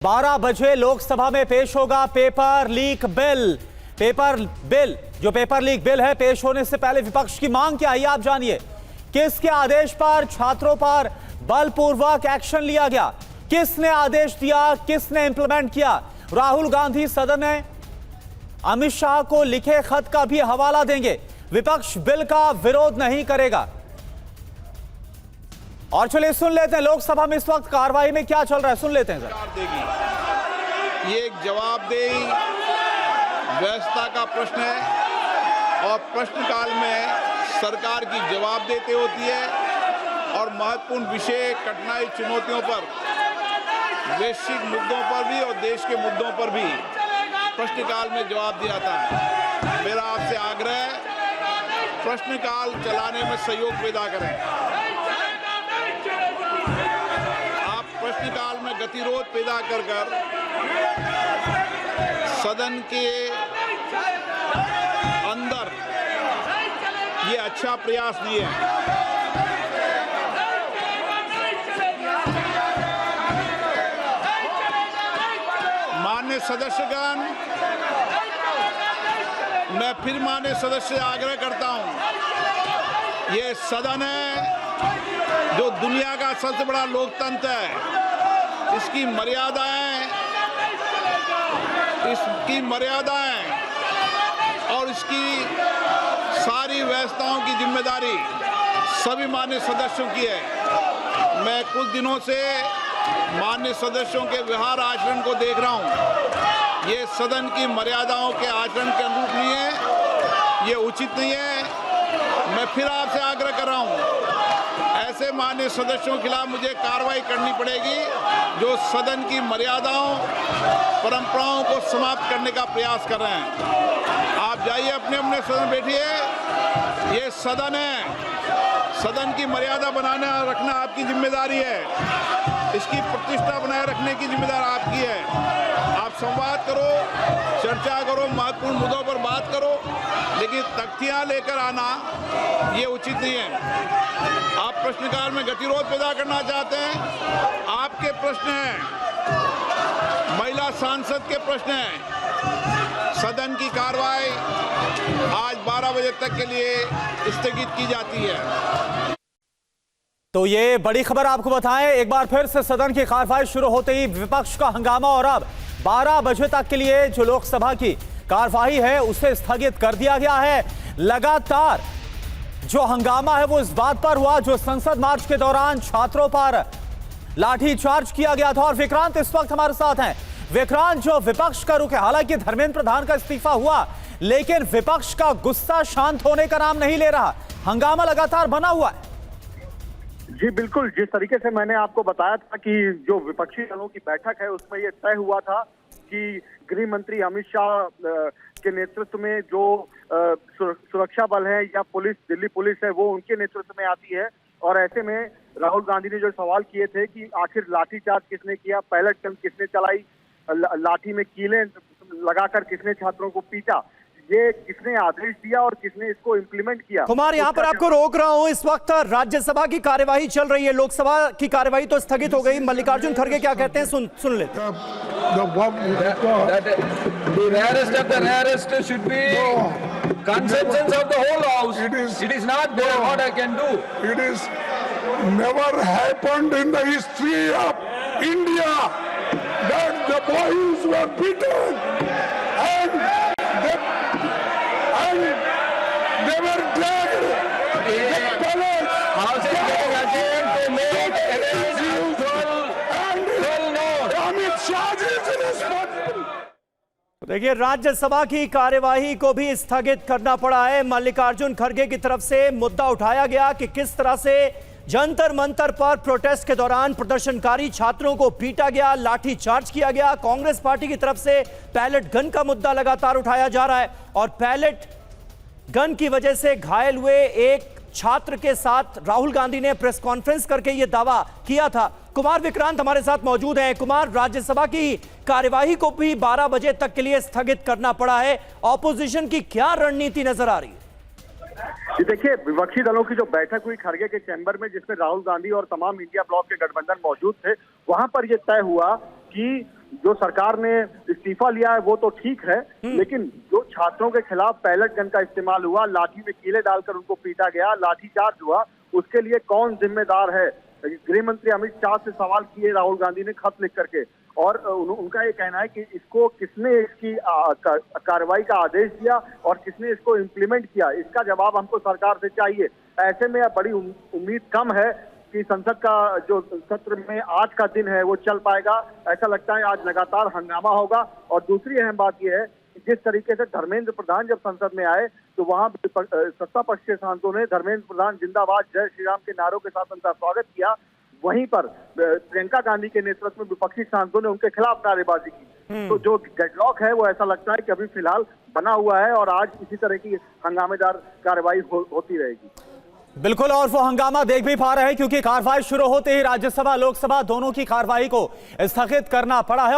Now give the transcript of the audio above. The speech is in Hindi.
12 बजे लोकसभा में पेश होगा पेपर लीक बिल। जो पेपर लीक बिल है, पेश होने से पहले विपक्ष की मांग क्या है आप जानिए। किसके आदेश पर छात्रों पर बलपूर्वक एक्शन लिया गया, किसने आदेश दिया, किसने इंप्लीमेंट किया। राहुल गांधी सदन में अमित शाह को लिखे खत का भी हवाला देंगे। विपक्ष बिल का विरोध नहीं करेगा। और चलिए सुन लेते हैं लोकसभा में इस वक्त कार्रवाई में क्या चल रहा है, सुन लेते हैं सर। ये एक जवाबदेही व्यवस्था का प्रश्न है और प्रश्नकाल में सरकार की जवाबदेही होती है और महत्वपूर्ण विषय, कठिनाई, चुनौतियों पर, वैश्विक मुद्दों पर भी और देश के मुद्दों पर भी प्रश्नकाल में जवाब दिया था। मेरा आपसे आग्रह है, प्रश्नकाल चलाने में सहयोग पैदा करें। प्रश्नकाल में गतिरोध पैदा कर सदन के अंदर ये अच्छा प्रयास नहीं है। माननीय सदस्यगण, मैं फिर माननीय सदस्य से आग्रह करता हूं, ये सदन है जो दुनिया का सबसे बड़ा लोकतंत्र है। इसकी मर्यादाएं और इसकी सारी व्यवस्थाओं की जिम्मेदारी सभी माननीय सदस्यों की है। मैं कुछ दिनों से माननीय सदस्यों के व्यवहार आचरण को देख रहा हूं। ये सदन की मर्यादाओं के आचरण के अनुरूप नहीं है, ये उचित नहीं है। मैं फिर आपसे आग्रह कर रहा हूं, ऐसे माननीय सदस्यों के खिलाफ मुझे कार्रवाई करनी पड़ेगी जो सदन की मर्यादाओं, परंपराओं को समाप्त करने का प्रयास कर रहे हैं। आप जाइए अपने अपने सदन बैठिए। ये सदन है, सदन की मर्यादा बनाना रखना आपकी जिम्मेदारी है। इसकी प्रतिष्ठा बनाए रखने की जिम्मेदारी आपकी है। आप संवाद करो, चर्चा करो, महत्वपूर्ण मुद्दों पर बात करो, लेकिन तख्तियां लेकर आना ये उचित नहीं है। आप प्रश्नकाल में गतिरोध पैदा करना चाहते हैं, आपके प्रश्न हैं, महिला सांसद के प्रश्न हैं। सदन की कार्रवाई आज 12 बजे तक के लिए स्थगित की जाती है। तो ये बड़ी खबर आपको बताएं, एक बार फिर से सदन की कार्रवाई शुरू होते ही विपक्ष का हंगामा, और अब 12 बजे तक के लिए जो लोकसभा की कार्रवाई है उसे स्थगित कर दिया गया है। लगातार जो हंगामा है वो इस बात पर हुआ जो संसद मार्च के दौरान छात्रों पर लाठीचार्ज किया गया था। और विक्रांत इस वक्त हमारे साथ हैं। विक्रांत, जो विपक्ष का रुख है, हालांकि धर्मेंद्र प्रधान का इस्तीफा हुआ लेकिन विपक्ष का गुस्सा शांत होने का नाम नहीं ले रहा, हंगामा लगातार बना हुआ है। जी बिल्कुल, जिस तरीके से मैंने आपको बताया था कि जो विपक्षी दलों की बैठक है उसमें यह तय हुआ था कि गृह मंत्री अमित शाह के नेतृत्व में जो सुरक्षा बल है या पुलिस, दिल्ली पुलिस है, वो उनके नेतृत्व में आती है। और ऐसे में राहुल गांधी ने जो सवाल किए थे कि आखिर लाठीचार्ज किसने किया, पैलेट गन किसने चलाई, लाठी में कीलें लगाकर किसने छात्रों को पीटा, ये किसने आदेश दिया और किसने इसको इम्प्लीमेंट किया। कुमार, यहाँ पर आपको रोक रहा हूँ। इस वक्त राज्यसभा की कार्यवाही चल रही है, लोकसभा की कार्यवाही तो स्थगित हो गई। मल्लिकार्जुन खड़गे क्या कहते हैं, सुन ले। Consensus of the whole house. It is not there. What I can do. It is never happened in the history of India that the boys were beaten and they were dragged. The palace. House is getting again to make an usual and Amit Shah is responsible. देखिए, राज्यसभा की कार्यवाही को भी स्थगित करना पड़ा है। मल्लिकार्जुन खड़गे की तरफ से मुद्दा उठाया गया कि किस तरह से जंतर मंतर पर प्रोटेस्ट के दौरान प्रदर्शनकारी छात्रों को पीटा गया, लाठी चार्ज किया गया। कांग्रेस पार्टी की तरफ से पैलेट गन का मुद्दा लगातार उठाया जा रहा है और पैलेट गन की वजह से घायल हुए एक छात्र के साथ राहुल गांधी ने प्रेस कॉन्फ्रेंस करके यह दावा किया था। कुमार, विक्रांत हमारे साथ मौजूद हैं। कुमार, राज्यसभा की कार्यवाही को भी 12 बजे तक के लिए स्थगित करना पड़ा है, ऑपोजिशन की क्या रणनीति नजर आ रही है? देखिए, विपक्षी दलों की जो बैठक हुई खड़गे के चैम्बर में, जिसमें राहुल गांधी और तमाम इंडिया ब्लॉक के गठबंधन मौजूद थे, वहां पर यह तय हुआ कि जो सरकार ने इस्तीफा लिया है वो तो ठीक है, लेकिन जो छात्रों के खिलाफ पैलेट गन का इस्तेमाल हुआ, लाठी में कीले डालकर उनको पीटा गया, लाठीचार्ज हुआ, उसके लिए कौन जिम्मेदार है? गृह मंत्री अमित शाह से सवाल किए राहुल गांधी ने खत लिख करके, और उनका ये कहना है कि इसको किसने इसकी कार्रवाई का आदेश दिया और किसने इसको इम्प्लीमेंट किया, इसका जवाब हमको सरकार से चाहिए। ऐसे में बड़ी उम्मीद कम है कि संसद का जो सत्र में आज का दिन है वो चल पाएगा। ऐसा लगता है आज लगातार हंगामा होगा। और दूसरी अहम बात यह है कि जिस तरीके से धर्मेंद्र प्रधान जब संसद में आए तो वहां सत्ता पक्ष के सांसदों ने धर्मेंद्र प्रधान जिंदाबाद, जय श्री राम के नारों के साथ उनका स्वागत किया। वहीं पर प्रियंका गांधी के नेतृत्व में विपक्षी सांसदों ने उनके खिलाफ नारेबाजी की। तो जो डेडलॉक है वो ऐसा लगता है कि अभी फिलहाल बना हुआ है और आज इसी तरह की हंगामेदार कार्रवाई होती रहेगी। बिल्कुल, और वो हंगामा देख भी पा रहे हैं क्योंकि कार्रवाई शुरू होते ही राज्यसभा लोकसभा दोनों की कार्रवाई को स्थगित करना पड़ा है।